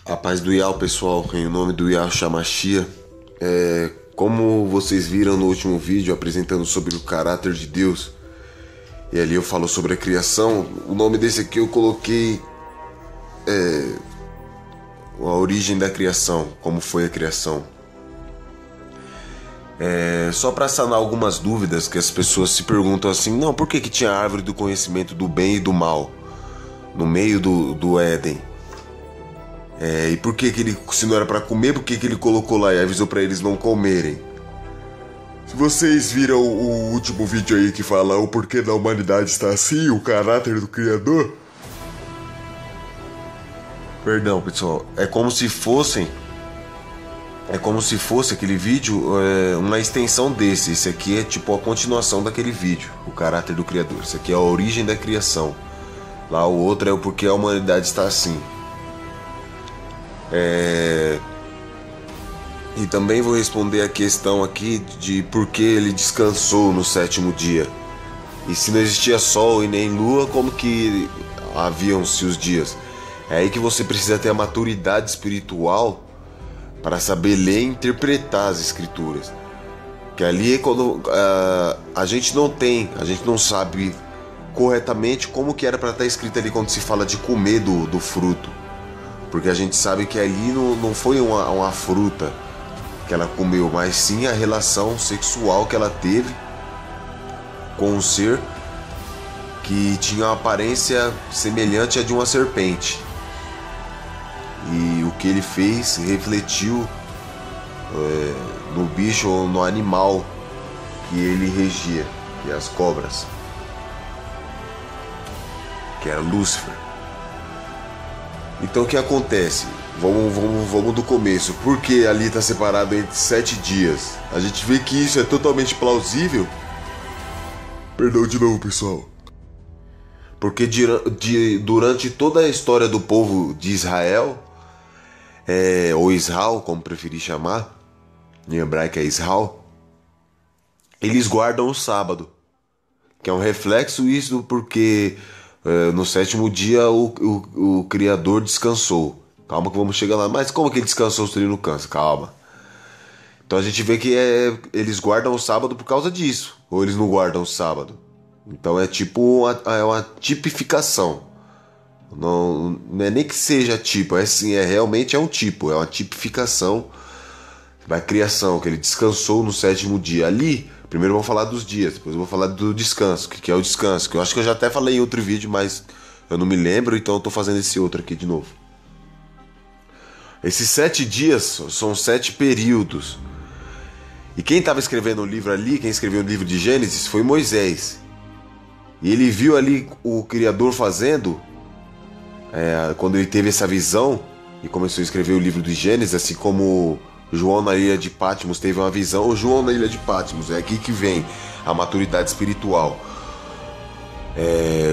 A paz do Yahweh, pessoal, em nome do Yahweh Shamashia. Como vocês viram no último vídeo apresentando sobre o caráter de Deus, e ali eu falo sobre a criação, o nome desse aqui eu coloquei a origem da criação, como foi a criação. Só para sanar algumas dúvidas que as pessoas se perguntam assim: não, por que tinha a árvore do conhecimento do bem e do mal no meio do Éden? E por que ele, se não era para comer, por que ele colocou lá e avisou para eles não comerem? Se vocês viram o último vídeo aí que fala o porquê da humanidade está assim, o caráter do Criador. Perdão, pessoal, é como se fosse aquele vídeo uma extensão desse. Esse aqui é tipo a continuação daquele vídeo, o caráter do Criador. Esse aqui é a origem da criação. Lá o outro é o porquê a humanidade está assim. E também vou responder a questão aqui de por que ele descansou no sétimo dia. E se não existia sol e nem lua, como que haviam-se os dias? É aí que você precisa ter a maturidade espiritual para saber ler e interpretar as escrituras. Que ali é quando a gente não sabe corretamente como que era para estar escrito ali quando se fala de comer do fruto. Porque a gente sabe que ali não foi uma fruta que ela comeu, mas sim a relação sexual que ela teve com um ser que tinha uma aparência semelhante à de uma serpente. E o que ele fez refletiu no bicho ou no animal que ele regia, que é as cobras, que era Lúcifer. Então o que acontece? Vamos do começo. Por que ali está separado entre 7 dias? A gente vê que isso é totalmente plausível. Perdão de novo, pessoal. Porque durante toda a história do povo de Israel, ou Israel, como preferir chamar, em hebraico é Israel, eles guardam o sábado, que é um reflexo isso porque no sétimo dia o Criador descansou. Calma que vamos chegar lá. Mas como que ele descansou se ele não cansa? Calma. Então a gente vê que eles guardam o sábado por causa disso. Ou eles não guardam o sábado. Então é tipo uma tipificação. Não é nem que seja tipo, realmente é um tipo, é uma tipificação da criação, que ele descansou no sétimo dia. Ali, primeiro vamos falar dos dias, depois eu vou falar do descanso, que é o descanso, que eu acho que eu já até falei em outro vídeo, mas eu não me lembro, então eu tô fazendo esse outro aqui de novo. Esses 7 dias são 7 períodos. E quem estava escrevendo o livro ali, quem escreveu o livro de Gênesis, foi Moisés. E ele viu ali o Criador fazendo, quando ele teve essa visão e começou a escrever o livro de Gênesis, assim como João na ilha de Patmos teve uma visão. O João na ilha de Patmos, é aqui que vem a maturidade espiritual.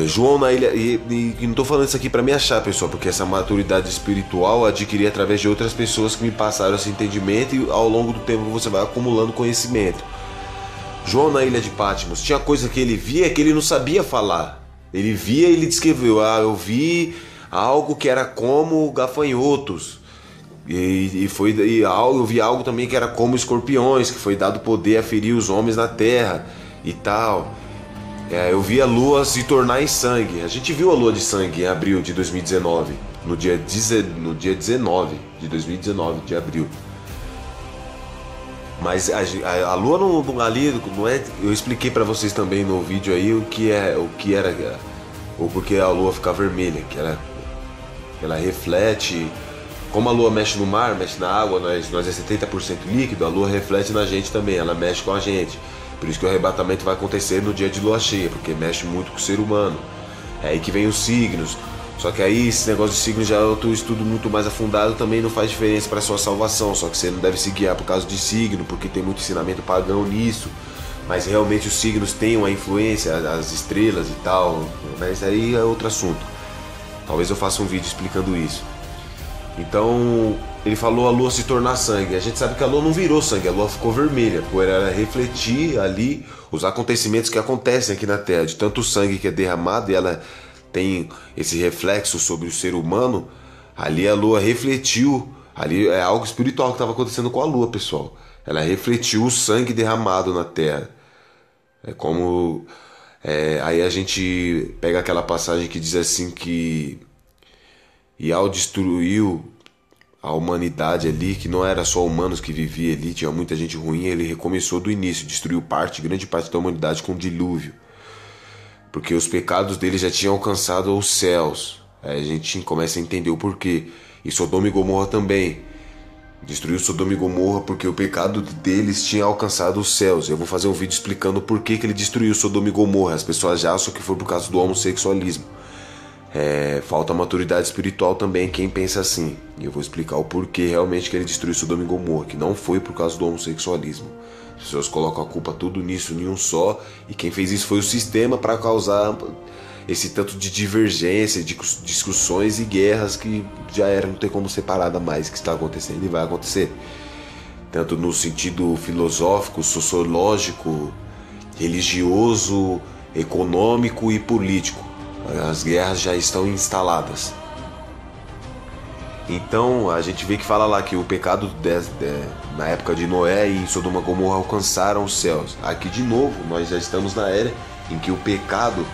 João na ilha, e não estou falando isso aqui para me achar, pessoal, porque essa maturidade espiritual eu adquiri através de outras pessoas que me passaram esse entendimento, e ao longo do tempo você vai acumulando conhecimento. João na ilha de Patmos tinha coisa que ele via que ele não sabia falar. Ele via e ele descreveu: eu vi algo que era como gafanhotos, eu vi algo também que era como escorpiões, que foi dado poder a ferir os homens na terra e tal. Eu vi a lua se tornar em sangue. A gente viu a lua de sangue em abril de 2019, no dia 19 de 2019 de abril. Mas a lua ali não é. Eu expliquei para vocês também no vídeo aí o que era, ou porque a lua fica vermelha, que ela reflete. Como a lua mexe no mar, mexe na água, nós é 70% líquido, a lua reflete na gente também, ela mexe com a gente. Por isso que o arrebatamento vai acontecer no dia de lua cheia, porque mexe muito com o ser humano. É aí que vem os signos. Só que aí esse negócio de signos já é outro estudo muito mais afundado, também não faz diferença para a sua salvação. Só que você não deve se guiar por causa de signo, porque tem muito ensinamento pagão nisso. Mas realmente os signos têm uma influência, as estrelas e tal. Mas aí é outro assunto. Talvez eu faça um vídeo explicando isso. Então ele falou a lua se tornar sangue. A gente sabe que a lua não virou sangue, a lua ficou vermelha, por ela refletir ali os acontecimentos que acontecem aqui na Terra, de tanto sangue que é derramado, e ela tem esse reflexo sobre o ser humano. Ali a lua refletiu, ali é algo espiritual que estava acontecendo com a lua, pessoal. Ela refletiu o sangue derramado na terra. É como... aí a gente pega aquela passagem que diz assim que Ial destruiu a humanidade ali, que não era só humanos que viviam ali, tinha muita gente ruim. Ele recomeçou do início, destruiu grande parte da humanidade com o dilúvio, porque os pecados dele já tinham alcançado os céus. Aí a gente começa a entender o porquê. E Sodoma e Gomorra também. Destruiu Sodoma e Gomorra porque o pecado deles tinha alcançado os céus. Eu vou fazer um vídeo explicando por que ele destruiu Sodoma e Gomorra. As pessoas já acham que foi por causa do homossexualismo. Falta maturidade espiritual também quem pensa assim. E eu vou explicar o porquê realmente que ele destruiu Sodoma e Gomorra, que não foi por causa do homossexualismo. As pessoas colocam a culpa tudo nisso, em um só, e quem fez isso foi o sistema para causar esse tanto de divergência, de discussões e guerras que já era, não tem como separar mais que está acontecendo e vai acontecer. Tanto no sentido filosófico, sociológico, religioso, econômico e político. As guerras já estão instaladas. Então a gente vê que fala lá que o pecado na época de Noé e Sodoma e Gomorra alcançaram os céus. Aqui de novo nós já estamos na era em que o pecado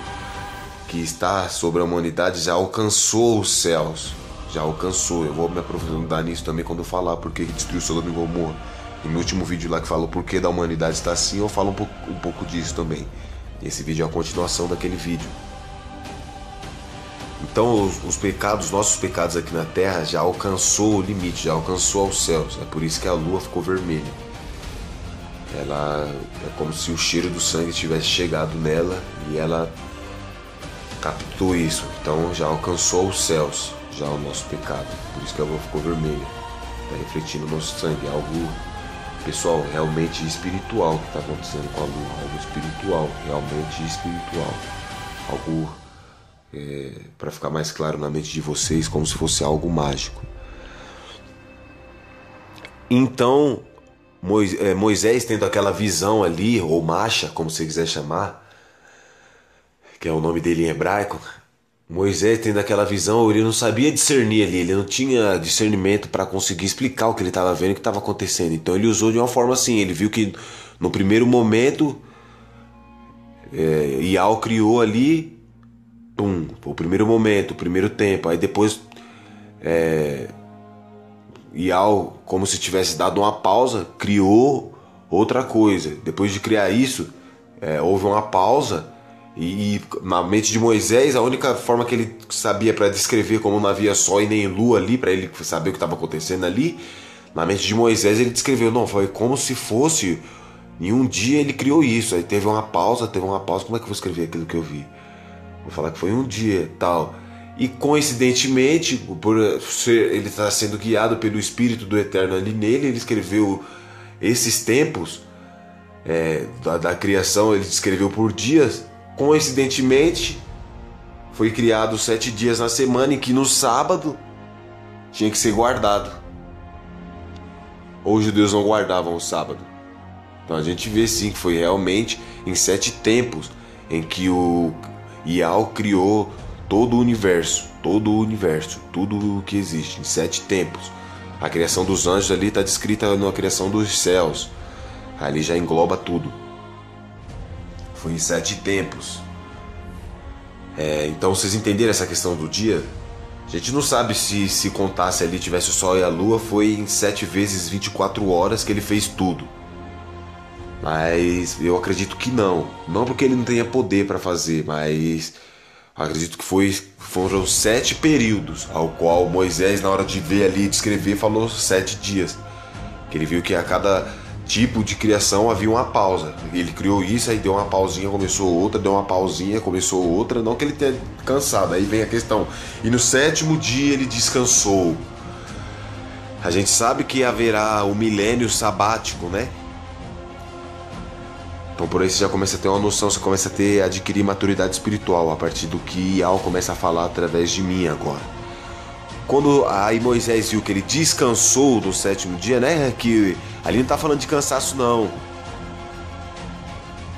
que está sobre a humanidade já alcançou os céus. Já alcançou. Eu vou me aprofundar nisso também quando eu falar porque destruiu Sodoma e Gomorra. E no último vídeo lá que falou por que da humanidade está assim, eu falo um pouco disso também. Esse vídeo é a continuação daquele vídeo. Então os pecados, nossos pecados aqui na Terra já alcançou o limite, já alcançou aos céus. É por isso que a lua ficou vermelha. Ela é como se o cheiro do sangue tivesse chegado nela e ela captou isso. Então já alcançou os céus, já o nosso pecado. Por isso que a lua ficou vermelha. Está refletindo o nosso sangue. Algo, pessoal, realmente espiritual que está acontecendo com a lua. Algo espiritual, realmente espiritual. Algo... para ficar mais claro na mente de vocês, como se fosse algo mágico. Então Moisés tendo aquela visão ali, ou Masha, como você quiser chamar, que é o nome dele em hebraico, Moisés tendo aquela visão, ele não sabia discernir ali, ele não tinha discernimento para conseguir explicar o que ele estava vendo, o que estava acontecendo. Então ele usou de uma forma assim, ele viu que no primeiro momento Ial criou ali, o primeiro momento, o primeiro tempo. Aí depois Ial, como se tivesse dado uma pausa, criou outra coisa. Depois de criar isso, houve uma pausa. E na mente de Moisés, a única forma que ele sabia para descrever, como não havia sol e nem lua ali, para ele saber o que estava acontecendo ali, na mente de Moisés ele descreveu, não, foi como se fosse, em um dia ele criou isso. Aí teve uma pausa, como é que eu vou escrever aquilo que eu vi? Vou falar que foi um dia, tal. E coincidentemente, por ele estar sendo guiado pelo Espírito do Eterno ali nele, ele escreveu esses tempos da criação, ele descreveu por dias. Coincidentemente, foi criado 7 dias na semana, em que no sábado tinha que ser guardado. Ou os judeus não guardavam o sábado. Então a gente vê sim que foi realmente em 7 tempos em que o Ial criou todo o universo, tudo o que existe, em 7 tempos. A criação dos anjos ali está descrita na criação dos céus. Ali já engloba tudo. Foi em 7 tempos. Então vocês entenderam essa questão do dia? A gente não sabe se contasse ali, tivesse o sol e a lua, foi em 7 vezes 24 horas que ele fez tudo. Mas eu acredito que não. Não porque ele não tenha poder para fazer, mas acredito que foram 7 períodos, ao qual Moisés, na hora de ver ali, de escrever, falou 7 dias. Que ele viu que a cada tipo de criação havia uma pausa. Ele criou isso, aí deu uma pausinha, começou outra, deu uma pausinha, começou outra. Não que ele tenha cansado, aí vem a questão. E no 7º dia ele descansou. A gente sabe que haverá o milênio sabático, né? Então por aí você já começa a ter uma noção, você começa a adquirir maturidade espiritual a partir do que Ial começa a falar através de mim agora. Quando aí Moisés viu que ele descansou no 7º dia, né? Que ali não tá falando de cansaço, não.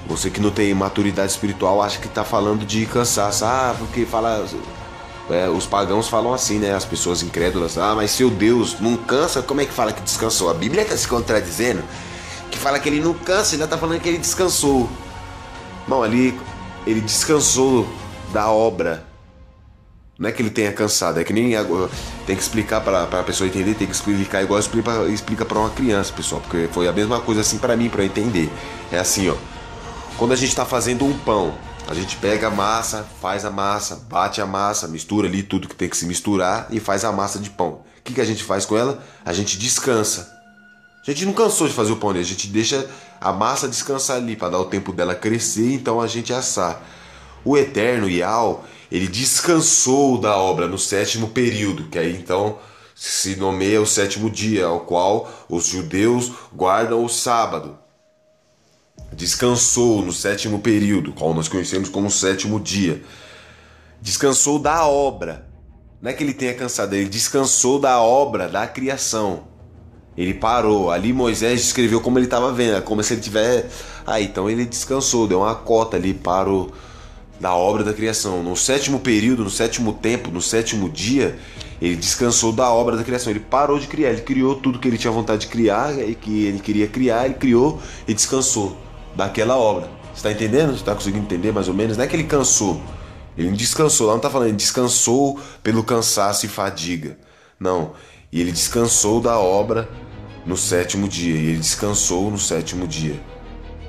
Você que não tem maturidade espiritual acha que tá falando de cansaço. Porque fala Os pagãos falam assim, né? As pessoas incrédulas. Ah, mas seu Deus não cansa? Como é que fala que descansou? A Bíblia está se contradizendo. Que fala que ele não cansa, ainda está falando que ele descansou. Não, ali ele descansou da obra. Não é que ele tenha cansado, é que nem... Tem que explicar para a pessoa entender, tem que explicar igual explica para uma criança, pessoal. Porque foi a mesma coisa assim para mim, para eu entender. É assim, ó. Quando a gente está fazendo um pão, a gente pega a massa, faz a massa, bate a massa, mistura ali tudo que tem que se misturar e faz a massa de pão. O que a gente faz com ela? A gente descansa. A gente não cansou de fazer o pão, né? A gente deixa a massa descansar ali para dar o tempo dela crescer, então a gente assar. O Eterno, Yahweh, ele descansou da obra no 7º período, que aí então se nomeia o 7º dia, ao qual os judeus guardam o sábado. Descansou no 7º período, qual nós conhecemos como o 7º dia. Descansou da obra. Não é que ele tenha cansado, ele descansou da obra, da criação. Ele parou. Ali Moisés descreveu como ele estava vendo, como se ele tivesse... então ele descansou, deu uma cota ali, parou da obra da criação. No 7º período, no 7º tempo, no 7º dia, ele descansou da obra da criação. Ele parou de criar, ele criou tudo que ele tinha vontade de criar e que ele queria criar, ele criou e descansou daquela obra. Você está entendendo? Você está conseguindo entender mais ou menos? Não é que ele cansou, ele não descansou, lá não está falando, ele descansou pelo cansaço e fadiga. Não, e ele descansou da obra no 7º dia, e ele descansou no 7º dia.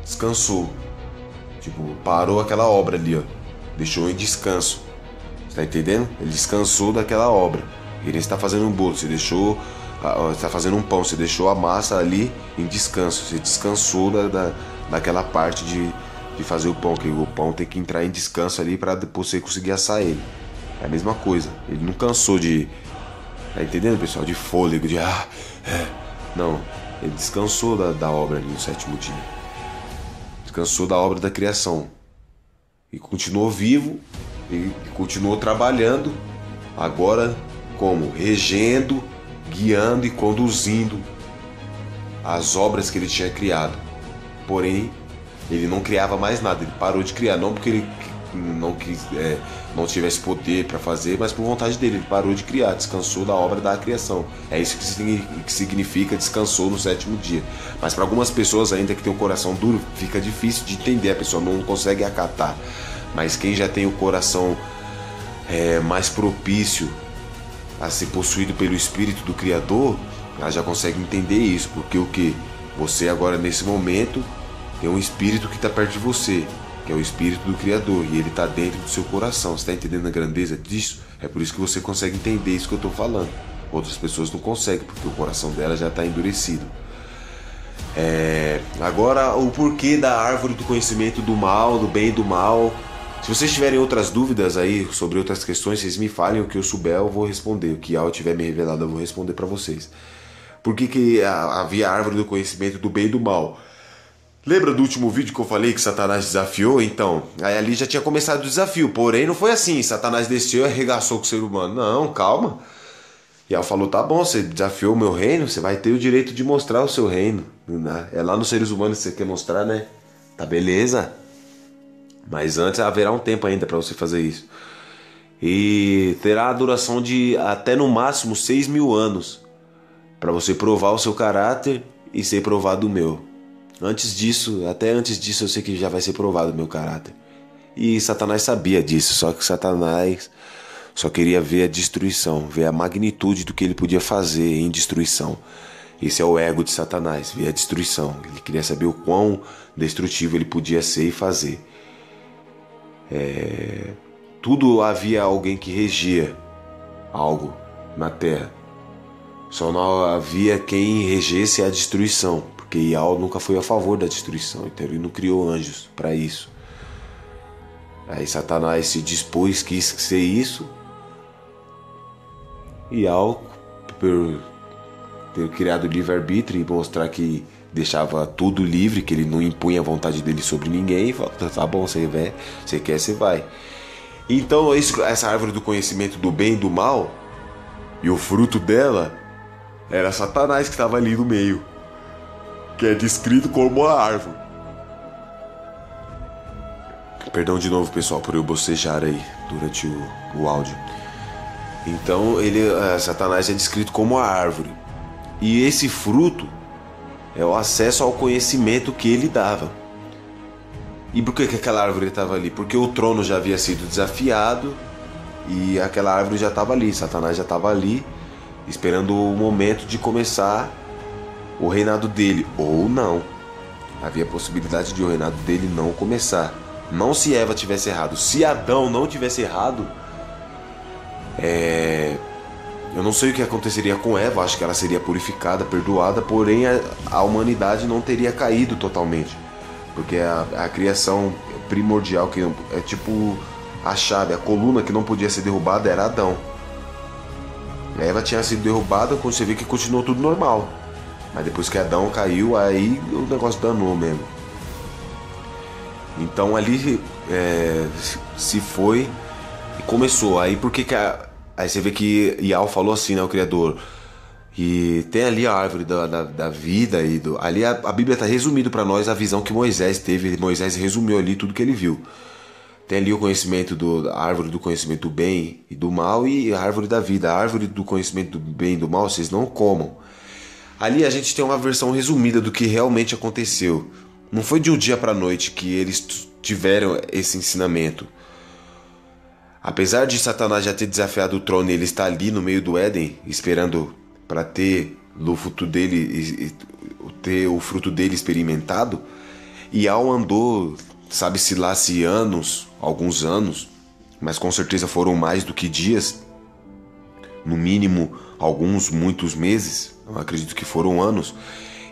Descansou. Tipo, parou aquela obra ali, ó. Deixou em descanso. Você tá entendendo? Ele descansou daquela obra. Ele está fazendo um bolo, você deixou... está fazendo um pão, você deixou a massa ali em descanso. Você descansou daquela parte de fazer o pão, que o pão tem que entrar em descanso ali para depois você conseguir assar ele. É a mesma coisa. Ele não cansou de... Tá entendendo, pessoal? De fôlego, de... Não, ele descansou da obra ali no 7º dia. Descansou da obra da criação. E continuou vivo, e continuou trabalhando, agora como? Regendo, guiando e conduzindo as obras que ele tinha criado. Porém, ele não criava mais nada, ele parou de criar, não porque ele não tivesse poder para fazer, mas por vontade dele, ele parou de criar, descansou da obra da criação. É isso que significa descansou no 7º dia. Mas para algumas pessoas ainda que tem o coração duro, fica difícil de entender, a pessoa não consegue acatar. Mas quem já tem o coração mais propício a ser possuído pelo Espírito do Criador, ela já consegue entender isso, porque o que? Você agora nesse momento tem um Espírito que está perto de você, que é o Espírito do Criador, e ele está dentro do seu coração. Você está entendendo a grandeza disso? É por isso que você consegue entender isso que eu estou falando. Outras pessoas não conseguem, porque o coração dela já está endurecido. Agora, o porquê da árvore do conhecimento do mal, do bem e do mal. Se vocês tiverem outras dúvidas aí sobre outras questões, vocês me falem, o que eu souber eu vou responder. O que Yahweh tiver me revelado eu vou responder para vocês. Por que havia a árvore do conhecimento do bem e do mal? Lembra do último vídeo que eu falei que Satanás desafiou? Então, aí ali já tinha começado o desafio. Porém, não foi assim. Satanás desceu e arregaçou com o ser humano. Não, calma. E ela falou, tá bom, você desafiou o meu reino, você vai ter o direito de mostrar o seu reino. É lá nos seres humanos que você quer mostrar, né? Tá beleza? Mas antes haverá um tempo ainda para você fazer isso. E terá a duração de até no máximo 6.000 anos. Para você provar o seu caráter e ser provado o meu. Até antes disso eu sei que já vai ser provado o meu caráter. E Satanás sabia disso, só que Satanás só queria ver a destruição, ver a magnitude do que ele podia fazer em destruição. Esse é o ego de Satanás, ver a destruição. Ele queria saber o quão destrutivo ele podia ser e fazer. Tudo havia alguém que regia algo na terra. Só não havia quem regesse a destruição, porque Yahweh nunca foi a favor da destruição, então ele não criou anjos para isso. Aí Satanás se dispôs, quis ser isso, e Yahweh, por ter criado o livre-arbítrio e mostrar que deixava tudo livre, que ele não impunha a vontade dele sobre ninguém, falou, tá bom, você quer, você vai. Então essa árvore do conhecimento do bem e do mal, e o fruto dela era Satanás que estava ali no meio, que é descrito como a árvore. Perdão de novo, pessoal, por eu bocejar aí durante o áudio. Então Satanás é descrito como a árvore. E esse fruto é o acesso ao conhecimento que ele dava. E por que aquela árvore estava ali? Porque o trono já havia sido desafiado e aquela árvore já estava ali. Satanás já estava ali, esperando o momento de começar o reinado dele, ou não. Havia a possibilidade de o reinado dele não começar. Não se Eva tivesse errado. Se Adão não tivesse errado, eu não sei o que aconteceria com Eva. Acho que ela seria purificada, perdoada, porém a humanidade não teria caído totalmente. Porque a criação primordial, que é tipo a chave, a coluna que não podia ser derrubada, era Adão. A Eva tinha sido derrubada, quando você vê que continuou tudo normal. Mas depois que Adão caiu, aí o negócio danou mesmo. Então ali se foi e começou. Aí aí você vê que Yahweh falou assim, né, o Criador. E tem ali a árvore da vida. Ali a Bíblia está resumindo para nós a visão que Moisés teve. Moisés resumiu ali tudo que ele viu. Tem ali o conhecimento a árvore do conhecimento do bem e do mal e a árvore da vida. A árvore do conhecimento do bem e do mal vocês não comam. Ali a gente tem uma versão resumida do que realmente aconteceu. Não foi de um dia para a noite que eles tiveram esse ensinamento. Apesar de Satanás já ter desafiado o trono e ele está ali no meio do Éden, esperando para ter o fruto dele experimentado, Yahweh andou, sabe-se lá se anos, alguns anos, mas com certeza foram mais do que dias, no mínimo muitos meses, eu acredito que foram anos,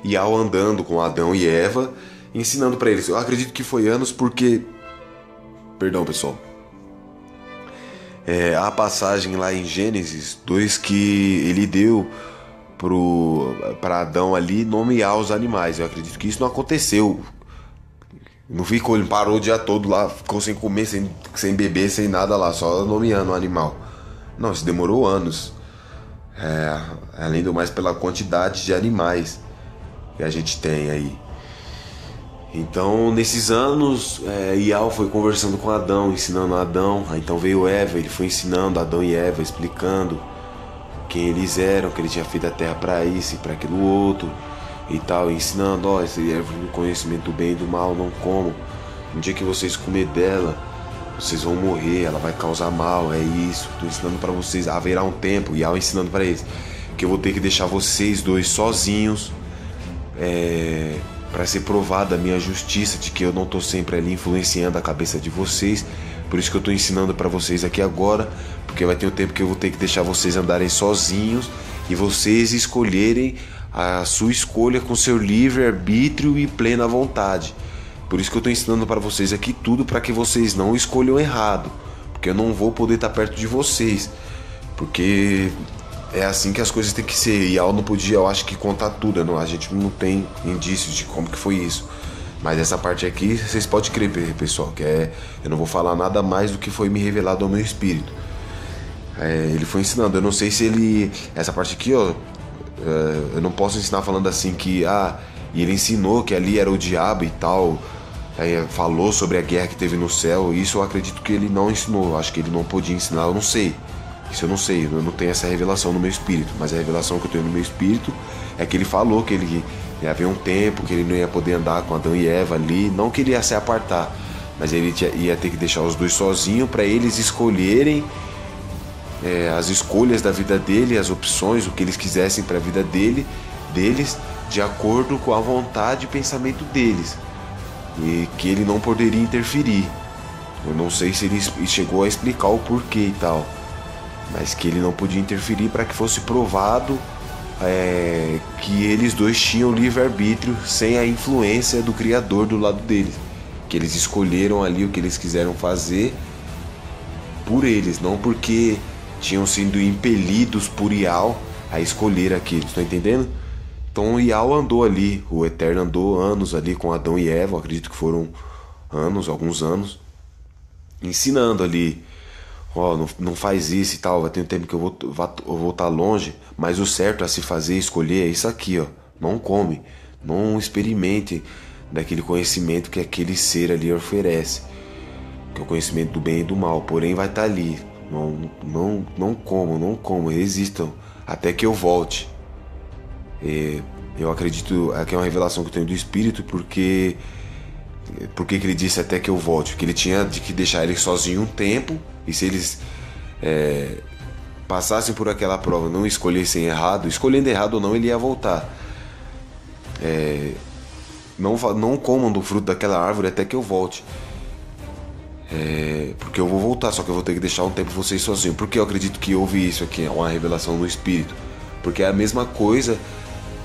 Yahweh andando com Adão e Eva, ensinando para eles. Eu acredito que foi anos porque, perdão pessoal, a passagem lá em Gênesis 2 que ele deu para Adão ali nomear os animais. Eu acredito que isso não aconteceu. Não ficou, ele parou o dia todo lá, ficou sem comer, sem beber, sem nada lá, só nomeando o animal. Não, isso demorou anos. Além do mais pela quantidade de animais que a gente tem aí. Então, nesses anos, Yahweh foi conversando com Adão, ensinando Adão. Aí, então veio Eva, ele foi ensinando Adão e Eva, explicando quem eles eram, que ele tinha feito a terra para isso e para aquilo outro e tal, ensinando, esse é o conhecimento do bem e do mal, não comam. No dia que vocês comer dela, vocês vão morrer, ela vai causar mal, é isso. Estou ensinando para vocês, haverá um tempo, Yahweh ensinando para eles, que eu vou ter que deixar vocês dois sozinhos, para ser provada a minha justiça, de que eu não estou sempre ali influenciando a cabeça de vocês. Por isso que eu estou ensinando para vocês aqui agora, porque vai ter um tempo que eu vou ter que deixar vocês andarem sozinhos e vocês escolherem a sua escolha com seu livre-arbítrio e plena vontade. Por isso que eu estou ensinando para vocês aqui tudo, para que vocês não escolham errado, porque eu não vou poder estar perto de vocês, porque é assim que as coisas têm que ser. E Yahweh não podia, eu acho que, contar tudo, a gente não tem indícios de como que foi isso. Mas essa parte aqui, vocês podem crer, pessoal, que eu não vou falar nada mais do que foi me revelado ao meu espírito. Ele foi ensinando, eu não sei se ele... Essa parte aqui, ó, eu não posso ensinar falando assim que... e ele ensinou que ali era o diabo e tal, falou sobre a guerra que teve no céu. Isso eu acredito que ele não ensinou, acho que ele não podia ensinar, eu não sei. Isso eu não sei, eu não tenho essa revelação no meu espírito. Mas a revelação que eu tenho no meu espírito é que ele falou que ele ia haver um tempo que ele não ia poder andar com Adão e Eva ali. Não que ele ia se apartar, mas ele ia ter que deixar os dois sozinhos para eles escolherem as escolhas da vida dele, as opções, o que eles quisessem para a vida deles, de acordo com a vontade e pensamento deles. E que ele não poderia interferir. Eu não sei se ele chegou a explicar o porquê e tal, mas que ele não podia interferir para que fosse provado que eles dois tinham livre-arbítrio sem a influência do Criador do lado deles, que eles escolheram ali o que eles quiseram fazer por eles, não porque tinham sido impelidos por Yahweh a escolher aquilo, estão entendendo? Então Yahweh andou ali, o Eterno andou anos ali com Adão e Eva, acredito que foram alguns anos, ensinando ali, não faz isso e tal, vai ter um tempo que eu vou estar longe, mas o certo a se fazer, escolher, é isso aqui, não come, não experimente daquele conhecimento que aquele ser ali oferece, que é o conhecimento do bem e do mal, porém vai estar ali, Não comam, resistam até que eu volte. Eu acredito que é uma revelação que eu tenho do Espírito, porque que ele disse até que eu volte? Porque ele tinha que deixar ele sozinho um tempo, e se eles passassem por aquela prova, não escolhessem errado, escolhendo errado ou não, ele ia voltar. Não comam do fruto daquela árvore até que eu volte. Porque eu vou voltar, só que eu vou ter que deixar um tempo vocês sozinhos. Porque eu acredito que houve isso aqui, é uma revelação no Espírito. Porque é a mesma coisa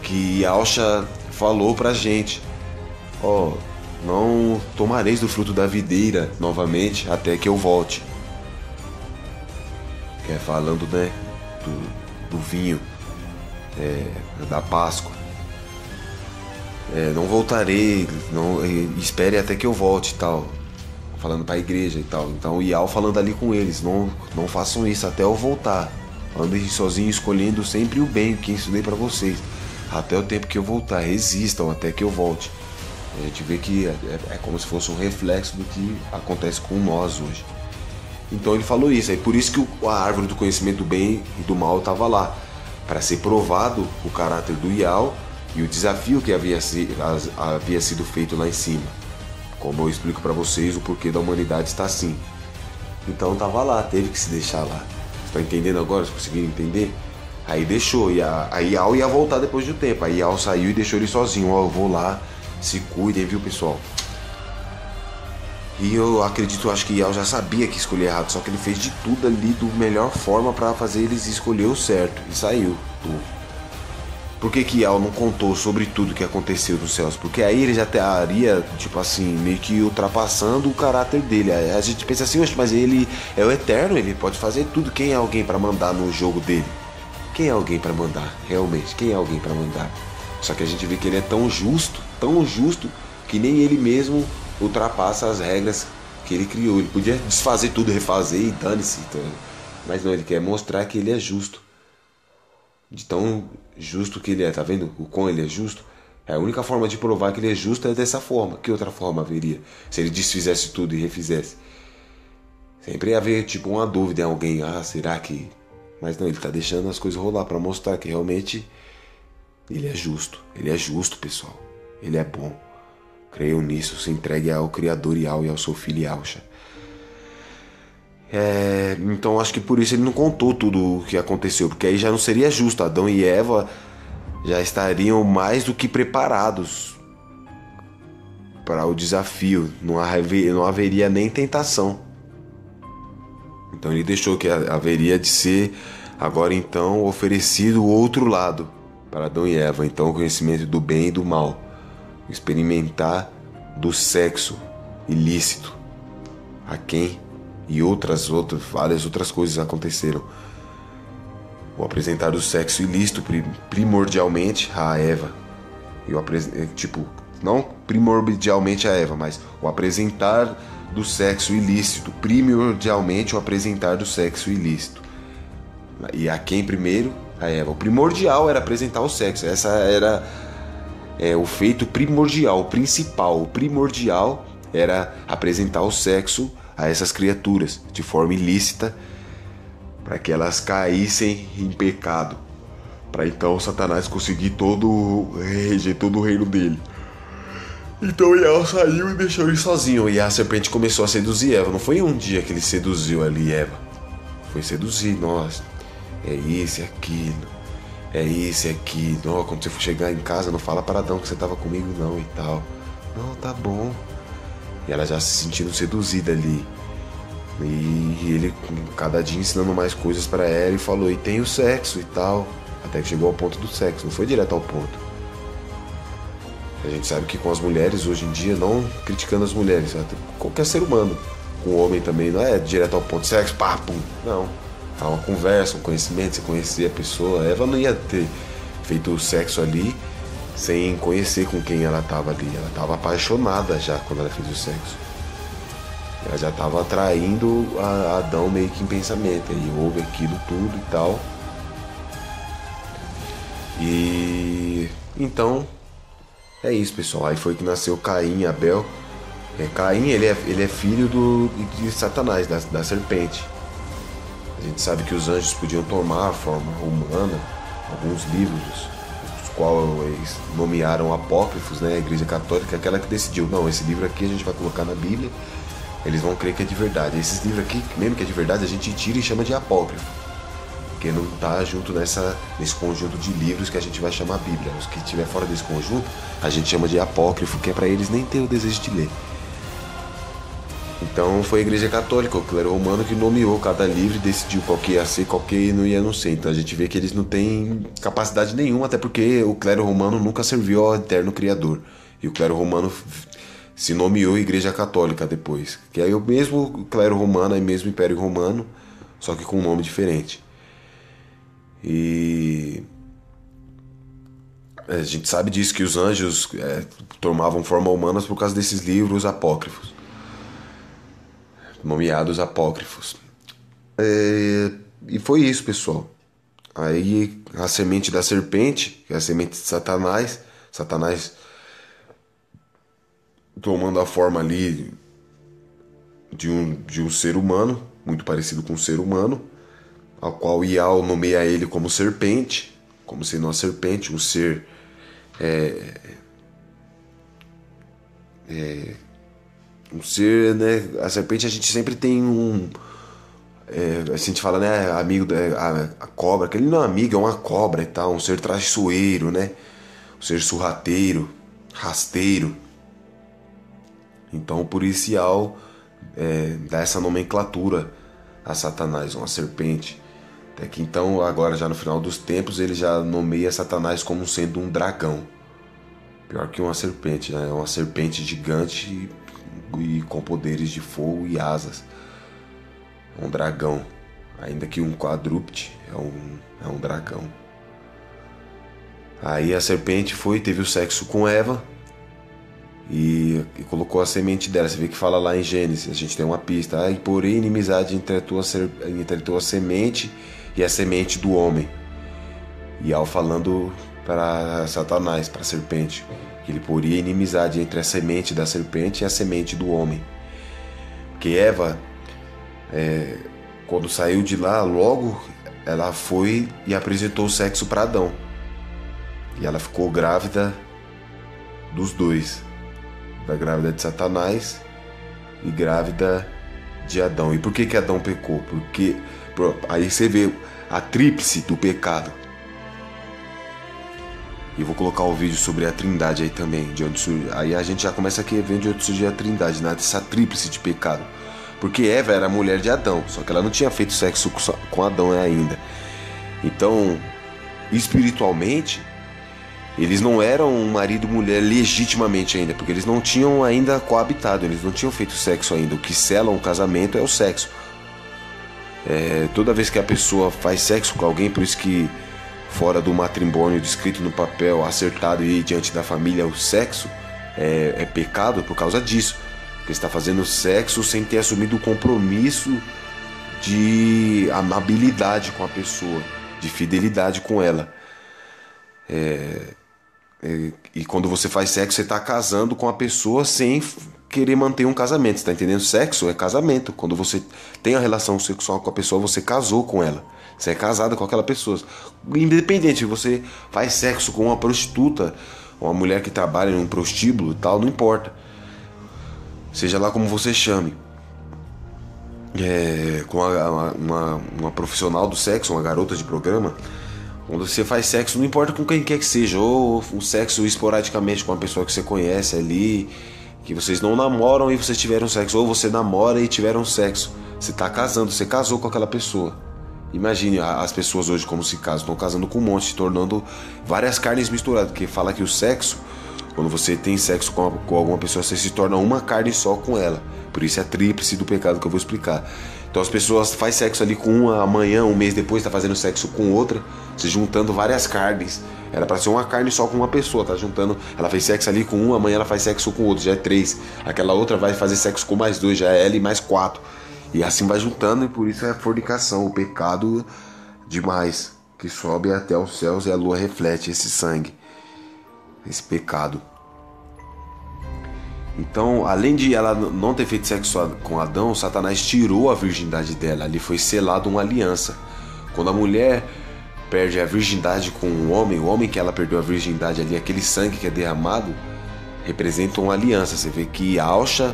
que Yahshua falou pra gente. Não tomareis do fruto da videira novamente até que eu volte. Que é falando, né, do vinho da Páscoa. Não voltarei, espere até que eu volte e tal. Falando pra igreja e tal. Então o Yahweh falando ali com eles, não façam isso até eu voltar. Andem sozinho, escolhendo sempre o bem que ensinei pra vocês. Até o tempo que eu voltar, resistam até que eu volte. A gente vê que é como se fosse um reflexo do que acontece com nós hoje. Então ele falou isso, é por isso que a árvore do conhecimento do bem e do mal estava lá, para ser provado o caráter do Yahweh e o desafio que havia sido feito lá em cima. Como eu explico para vocês o porquê da humanidade está assim. Então estava lá, teve que se deixar lá. Estão entendendo agora? Se conseguiram entender? Aí deixou, e a Yahweh ia voltar depois de um tempo. Aí Yahweh saiu e deixou ele sozinho. Eu vou lá, se cuidem, viu, pessoal? E eu acho que Yahweh já sabia que escolher errado, só que ele fez de tudo ali da melhor forma para fazer eles escolher o certo. E saiu. Por que Yahweh não contou sobre tudo que aconteceu nos céus? Porque aí ele já estaria, tipo assim, meio que ultrapassando o caráter dele. A gente pensa assim, mas ele é o eterno, ele pode fazer tudo. Quem é alguém para mandar no jogo dele? Quem é alguém para mandar? Realmente, quem é alguém para mandar? Só que a gente vê que ele é tão justo, que nem ele mesmo ultrapassa as regras que ele criou. Ele podia desfazer tudo, refazer e dane-se. Mas não, ele quer mostrar que ele é justo. De tão justo que ele é, tá vendo o quão ele é justo? A única forma de provar que ele é justo é dessa forma. Que outra forma haveria? Se ele desfizesse tudo e refizesse. Sempre ia haver tipo uma dúvida em alguém. Será que... Mas não, ele tá deixando as coisas rolar para mostrar que realmente ele é justo. Ele é justo, pessoal. Ele é bom. Creiam nisso, se entregue ao Criador e ao seu filho Yahshua. Então acho que por isso ele não contou tudo o que aconteceu, porque aí já não seria justo. Adão e Eva já estariam mais do que preparados para o desafio. Não haveria nem tentação. Então ele deixou que haveria de ser agora então oferecido o outro lado para Adão e Eva. Então o conhecimento do bem e do mal, experimentar do sexo ilícito, a quem e várias outras coisas aconteceram. O apresentar do sexo ilícito primordialmente a Eva. Não primordialmente a Eva, mas o apresentar do sexo ilícito, primordialmente o apresentar do sexo ilícito. E a quem primeiro? A Eva. O primordial era apresentar o sexo. Essa era o feito primordial, o principal. O primordial era apresentar o sexo a essas criaturas de forma ilícita, para que elas caíssem em pecado, para então Satanás conseguir reger todo o reino dele. Então Yahweh saiu e deixou ele sozinho, e a serpente começou a seduzir Eva. Não foi um dia que ele seduziu ali Eva, foi seduzir. Nossa, é isso e aquilo, é isso e aquilo. Quando você for chegar em casa, não fala para Adão que você estava comigo não e tal. Não, tá bom. E ela já se sentindo seduzida ali. E ele cada dia ensinando mais coisas pra ela, e falou, e tem o sexo e tal. Até que chegou ao ponto do sexo, não foi direto ao ponto. A gente sabe que com as mulheres hoje em dia, não criticando as mulheres, qualquer ser humano, com o homem também, não é direto ao ponto, sexo, pá, pum. Não, é uma conversa, um conhecimento, você conhecer a pessoa. A Eva não ia ter feito o sexo ali sem conhecer com quem ela estava ali. Ela estava apaixonada já quando ela fez o sexo. Ela já estava atraindo a Adão meio que em pensamento. Aí houve aquilo tudo e tal. E então é isso, pessoal. Aí foi que nasceu Caim e Abel. Caim ele é filho de Satanás, da serpente. A gente sabe que os anjos podiam tomar a forma humana, alguns livros, os quais nomearam apócrifos, né? A Igreja Católica é aquela que decidiu, não, esse livro aqui a gente vai colocar na Bíblia, eles vão crer que é de verdade. Esses livros aqui, mesmo que é de verdade, a gente tira e chama de apócrifo, porque não está junto nesse conjunto de livros que a gente vai chamar Bíblia. Os que estiver fora desse conjunto, a gente chama de apócrifo, que é para eles nem ter o desejo de ler. Então foi a Igreja Católica, o clero romano, que nomeou cada livro e decidiu qual que ia ser, qual que não ia não ser. Então a gente vê que eles não têm capacidade nenhuma, até porque o clero romano nunca serviu ao eterno Criador. E o clero romano se nomeou Igreja Católica depois. Que é o mesmo clero romano, é o mesmo Império Romano, só que com um nome diferente. E a gente sabe disso, que os anjos tomavam forma humana por causa desses livros apócrifos, nomeados apócrifos. E foi isso, pessoal. Aí a semente da serpente, que é a semente de Satanás tomando a forma ali de um ser humano, muito parecido com um ser humano, ao qual Ial nomeia ele como serpente, como sendo uma serpente, um ser um ser, né? A serpente, a gente sempre tem a gente fala, né, amigo a cobra, que ele não é amigo, é uma cobra e tal, um ser traiçoeiro, né? Um ser surrateiro, rasteiro. Então por isso Ial dá essa nomenclatura a Satanás, uma serpente. Até que então, agora já no final dos tempos, ele já nomeia Satanás como sendo um dragão. Pior que uma serpente, né? É uma serpente gigante e com poderes de fogo e asas. Um dragão. Ainda que um quadrúpede, é um dragão. Aí a serpente teve o sexo com Eva e colocou a semente dela. Você vê que fala lá em Gênesis, a gente tem uma pista. E porém inimizade entre a tua semente e a semente do homem. E ao falando para Satanás, para a serpente, que ele poria inimizade entre a semente da serpente e a semente do homem. Porque Eva, quando saiu de lá, logo ela foi e apresentou o sexo para Adão. E ela ficou grávida dos dois. Grávida de Satanás e grávida de Adão. E por que Adão pecou? Porque aí você vê a tríplice do pecado. E vou colocar um vídeo sobre a trindade aí também, de onde surge. Aí a gente já começa a ver de onde surgiu a trindade, né? Essa tríplice de pecado. Porque Eva era a mulher de Adão, só que ela não tinha feito sexo com Adão ainda. Então, espiritualmente, eles não eram um marido e mulher legitimamente ainda, porque eles não tinham ainda coabitado, eles não tinham feito sexo ainda. O que sela um casamento é o sexo. Toda vez que a pessoa faz sexo com alguém, por isso que fora do matrimônio descrito no papel, acertado e diante da família, o sexo é pecado por causa disso. Porque está fazendo sexo sem ter assumido o compromisso de amabilidade com a pessoa, de fidelidade com ela. E quando você faz sexo, você está casando com a pessoa sem querer manter um casamento, você tá entendendo? Sexo é casamento. Quando você tem a relação sexual com a pessoa, você casou com ela. Você é casado com aquela pessoa. Independente, você faz sexo com uma prostituta, uma mulher que trabalha em um prostíbulo e tal, não importa. Seja lá como você chame. Com uma profissional do sexo, uma garota de programa, quando você faz sexo, não importa com quem quer que seja, ou um sexo esporadicamente com uma pessoa que você conhece ali, que vocês não namoram e vocês tiveram sexo, ou você namora e tiveram sexo. Você está casando, você casou com aquela pessoa. Imagine as pessoas hoje como se casam, estão casando com um monte, se tornando várias carnes misturadas, porque fala que o sexo, quando você tem sexo com alguma pessoa, você se torna uma carne só com ela. Por isso é a tríplice do pecado que eu vou explicar. Então as pessoas fazem sexo ali com uma, amanhã, um mês depois, está fazendo sexo com outra, se juntando várias carnes. Era para ser uma carne só com uma pessoa, tá juntando. Ela fez sexo ali com uma, amanhã ela faz sexo com outro, já é 3. Aquela outra vai fazer sexo com mais 2, já é ela e mais 4. E assim vai juntando, e por isso é a fornicação, o pecado demais, que sobe até os céus e a lua reflete esse sangue, esse pecado. Então, além de ela não ter feito sexo com Adão, Satanás tirou a virgindade dela. Ali foi selada uma aliança. Quando a mulher perde a virgindade com o homem que ela perdeu a virgindade ali, aquele sangue que é derramado, representa uma aliança. Você vê que Alcha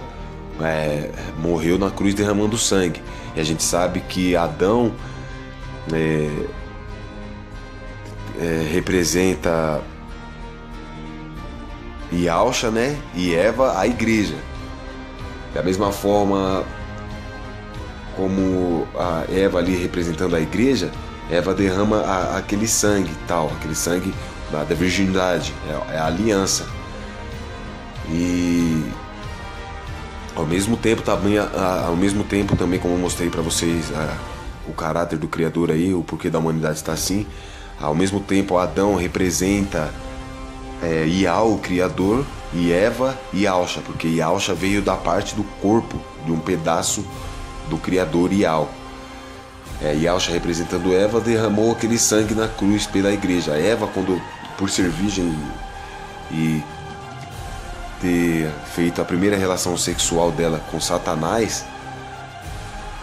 morreu na cruz derramando sangue. E a gente sabe que Adão representa Yalcha, né? E Eva, a igreja. Da mesma forma como a Eva ali representando a igreja, Eva derrama aquele sangue tal, aquele sangue da virgindade, é a aliança. E ao mesmo tempo também, como eu mostrei para vocês o caráter do Criador aí, o porquê da humanidade está assim, ao mesmo tempo Adão representa Ial, o Criador, e Eva, Yalcha, porque Yalcha veio da parte do corpo, de um pedaço do Criador Ial. Yalcha representando Eva, derramou aquele sangue na cruz pela igreja. Eva, quando por ser virgem e ter feito a primeira relação sexual dela com Satanás,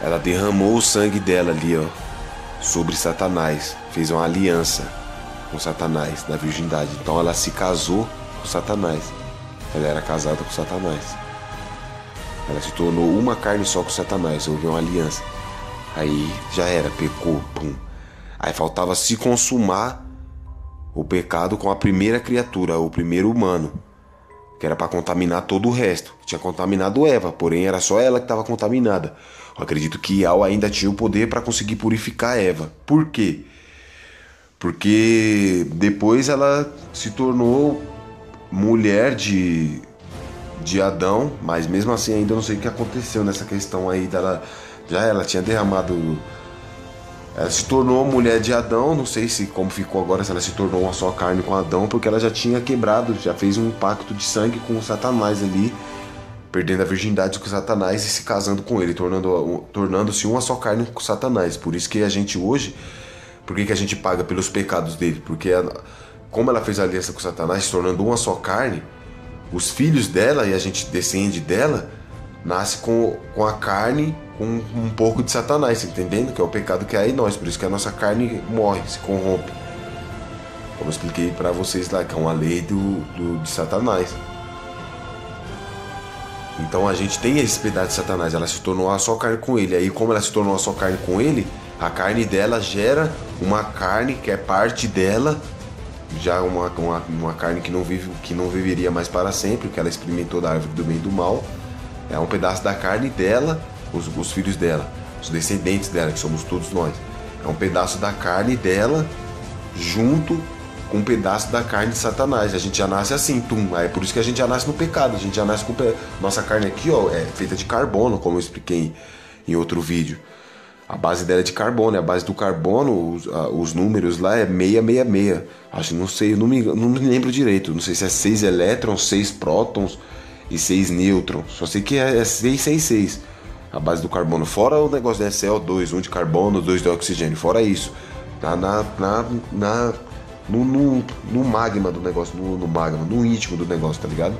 ela derramou o sangue dela ali, ó, sobre Satanás, fez uma aliança com Satanás na virgindade. Então ela se casou com Satanás. Ela era casada com Satanás. Ela se tornou uma carne só com Satanás. Houve uma aliança. Aí já era, pecou, pum. Aí faltava se consumar o pecado com a primeira criatura, o primeiro humano, que era para contaminar todo o resto. Tinha contaminado Eva, porém era só ela que estava contaminada. Eu acredito que Ial ainda tinha o poder para conseguir purificar Eva. Por quê? Porque depois ela se tornou mulher de Adão, mas mesmo assim ainda não sei o que aconteceu nessa questão aí dela. Já ela tinha derramado, ela se tornou mulher de Adão, não sei se como ficou agora, se ela se tornou uma só carne com Adão, porque ela já tinha quebrado, já fez um pacto de sangue com o Satanás ali, perdendo a virgindade com Satanás e se casando com ele, tornando-se uma só carne com Satanás. Por isso que a gente hoje, por que a gente paga pelos pecados dele? Porque como ela fez a aliança com Satanás, se tornando uma só carne, os filhos dela, e a gente descende dela, nasce com a carne com um pouco de Satanás, entendendo? Que é o pecado que há em nós, por isso que a nossa carne morre, se corrompe. Como eu expliquei para vocês lá, que é uma lei de Satanás. Então a gente tem esse pedaço de Satanás, ela se tornou uma só carne com ele. Aí como ela se tornou uma só carne com ele, a carne dela gera uma carne que é parte dela, já uma carne que não viveria mais para sempre, que ela experimentou da árvore do bem e do mal. É um pedaço da carne dela, os filhos dela, os descendentes dela, que somos todos nós. É um pedaço da carne dela junto com um pedaço da carne de Satanás. A gente já nasce assim, é por isso que a gente já nasce no pecado. A gente já nasce com nossa carne aqui, ó, é feita de carbono, como eu expliquei em outro vídeo. A base dela é de carbono, a base do carbono, os números lá é 666. Acho, não sei, eu não me lembro direito. Não sei se é 6 elétrons, 6 prótons e 6 nêutrons. Só sei que é 666. A base do carbono. Fora o negócio da CO2, 1 de carbono, 2 de oxigênio. Fora isso. Tá no magma do negócio, no magma, no íntimo do negócio, tá ligado?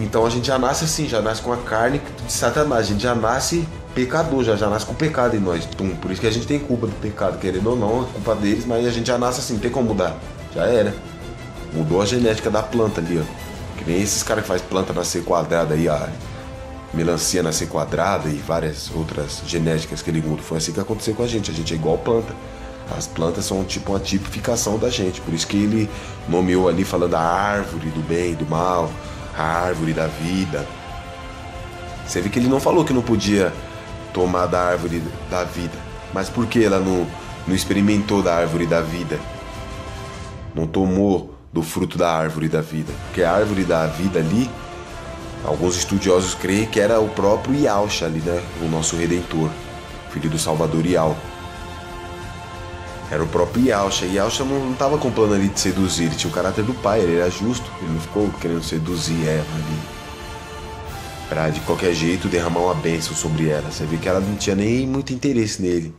Então a gente já nasce assim, já nasce com a carne de Satanás, a gente já nasce pecador, já nasce com pecado em nós. Por isso que a gente tem culpa do pecado, querendo ou não, é culpa deles, mas a gente já nasce assim, não tem como mudar. Já era. Mudou a genética da planta ali, ó. Que nem esses caras que faz planta nascer quadrada aí, a melancia nascer quadrada e várias outras genéticas que ele muda. Foi assim que aconteceu com a gente é igual planta. As plantas são tipo uma tipificação da gente, por isso que ele nomeou ali falando a árvore do bem e do mal, a árvore da vida. Você vê que ele não falou que não podia tomar da árvore da vida, mas por que ela não experimentou da árvore da vida? Não tomou do fruto da árvore da vida? Porque a árvore da vida ali, alguns estudiosos creem que era o próprio Yalcha ali, né? O nosso Redentor, filho do Salvador Ial. Era o próprio Yalcha. E Yalcha não estava com plano ali de seduzir. Ele tinha o caráter do pai, ele era justo. Ele não ficou querendo seduzir ela ali pra de qualquer jeito derramar uma bênção sobre ela. Você vê que ela não tinha nem muito interesse nele.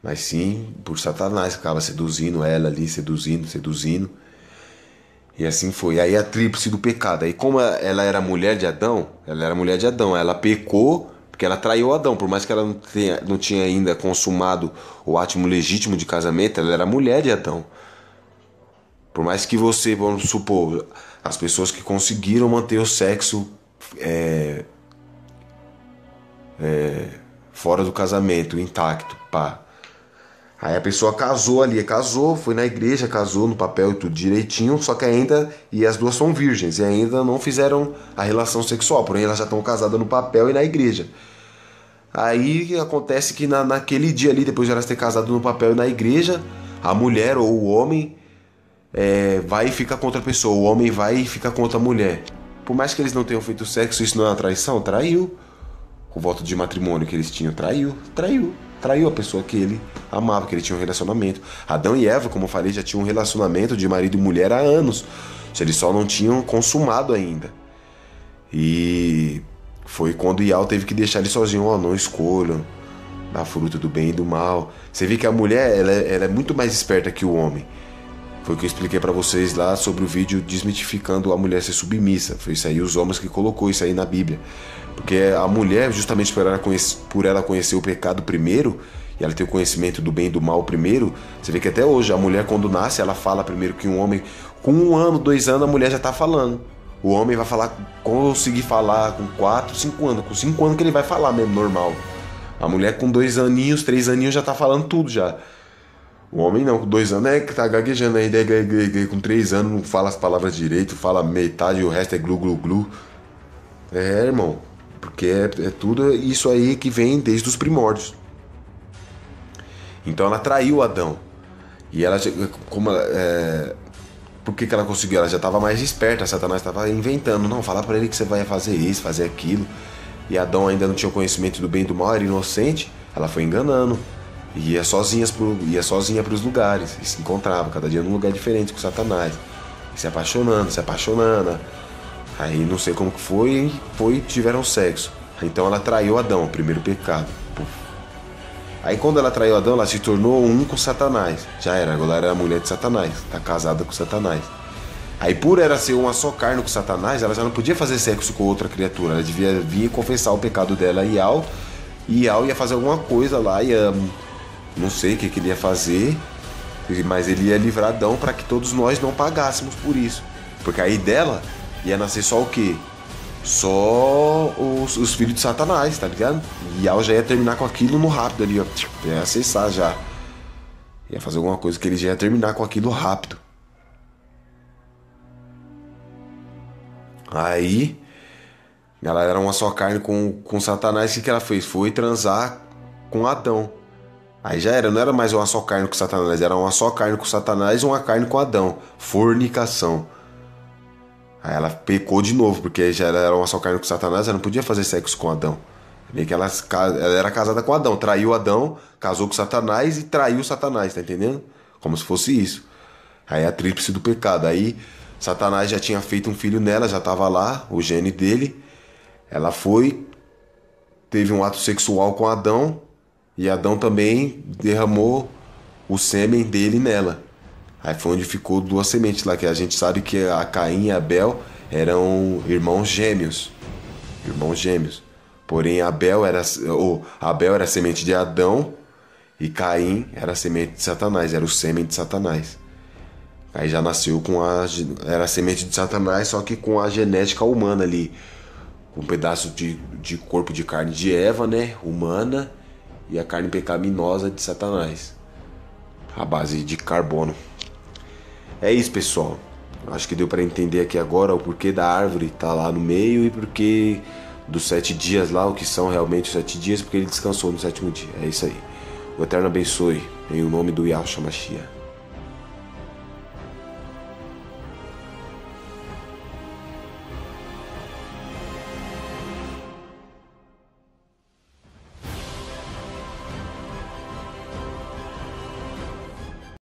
Mas sim, por Satanás, que acaba seduzindo ela ali, seduzindo. E assim foi. Aí a tríplice do pecado. Aí como ela era mulher de Adão, ela pecou porque ela traiu Adão. Por mais que ela não tinha ainda consumado o átimo legítimo de casamento, ela era mulher de Adão. Por mais que você, vamos supor, as pessoas que conseguiram manter o sexo fora do casamento, intacto, pá. Aí a pessoa casou, foi na igreja, casou no papel e tudo direitinho, só que ainda, e as duas são virgens, e ainda não fizeram a relação sexual, porém elas já estão casadas no papel e na igreja. Aí acontece que naquele dia ali, depois de elas terem casado no papel e na igreja, a mulher ou o homem vai e fica contra a pessoa, o homem vai e fica contra a mulher. Por mais que eles não tenham feito sexo, isso não é uma traição? Traiu. O voto de matrimônio que eles tinham, traiu a pessoa que ele amava, que ele tinha um relacionamento. Adão e Eva, como eu falei, já tinham um relacionamento de marido e mulher há anos. Eles só não tinham consumado ainda. E foi quando Iau teve que deixar ele sozinho. Não escolham da fruta do bem e do mal. Você vê que a mulher ela é muito mais esperta que o homem. Foi o que eu expliquei pra vocês lá sobre o vídeo desmitificando a mulher ser submissa. Foi isso aí, os homens que colocou isso aí na Bíblia. Porque a mulher, justamente por ela conhecer o pecado primeiro, e ela ter o conhecimento do bem e do mal primeiro, você vê que até hoje a mulher quando nasce, ela fala primeiro que um homem, com 1 ano, 2 anos, a mulher já tá falando. O homem vai falar, conseguir falar com 4, 5 anos, com 5 anos que ele vai falar mesmo, normal. A mulher com 2 aninhos, 3 aninhos já tá falando tudo já. O homem não, com 2 anos que tá gaguejando aí, com 3 anos não fala as palavras direito, fala metade e o resto é glu glu glu. Irmão, porque é tudo isso aí que vem desde os primórdios. Então ela traiu Adão. E ela, por que ela conseguiu? Ela já estava mais esperta, Satanás estava inventando. Não, falar para ele que você vai fazer isso, fazer aquilo. E Adão ainda não tinha o conhecimento do bem e do mal, era inocente. Ela foi enganando. E ia sozinha para os lugares. E se encontrava cada dia num lugar diferente com Satanás. E se apaixonando. Aí não sei como que tiveram sexo. Então ela traiu Adão, o primeiro pecado. Puf. Aí quando ela traiu Adão, ela se tornou um com Satanás. Já era, agora era a mulher de Satanás. Tá casada com Satanás. Aí por ela ser uma só carne com Satanás, ela já não podia fazer sexo com outra criatura. Ela devia vir confessar o pecado dela a Iau. E Iau ia fazer alguma coisa lá. Não sei o que ele ia fazer. Mas ele ia livrar Adão para que todos nós não pagássemos por isso. Porque aí dela ia nascer só o quê? Só os filhos de Satanás, tá ligado? E Iau já ia terminar com aquilo no rápido ali, ó. Ia acessar já. Ia fazer alguma coisa que ele já ia terminar com aquilo rápido. Aí, ela era uma só carne com Satanás. O que ela fez? Foi transar com Adão. Aí já era, não era mais uma só carne com Satanás. Era uma só carne com Satanás e uma carne com Adão. Fornicação. Aí ela pecou de novo, porque já era uma só carne com Satanás, ela não podia fazer sexo com Adão. Meio que ela era casada com Adão, traiu Adão, casou com Satanás e traiu Satanás, tá entendendo? Como se fosse isso. Aí a tríplice do pecado. Aí Satanás já tinha feito um filho nela, já estava lá, o gene dele. Ela teve um ato sexual com Adão, e Adão também derramou o sêmen dele nela. Aí foi onde ficou 2 sementes lá, que a gente sabe que a Caim e Abel eram irmãos gêmeos. Porém, Abel era semente de Adão e Caim era semente de Satanás, era o sêmen de Satanás. Aí já nasceu era semente de Satanás, só que com a genética humana ali. Com um pedaço de corpo de carne de Eva, né? Humana, e a carne pecaminosa de Satanás. A base de carbono. É isso, pessoal. Acho que deu para entender aqui agora o porquê da árvore tá lá no meio e porquê dos 7 dias lá, o que são realmente os 7 dias, porque ele descansou no 7º dia. É isso aí. O Eterno abençoe em o nome do Yahshua Mashiach.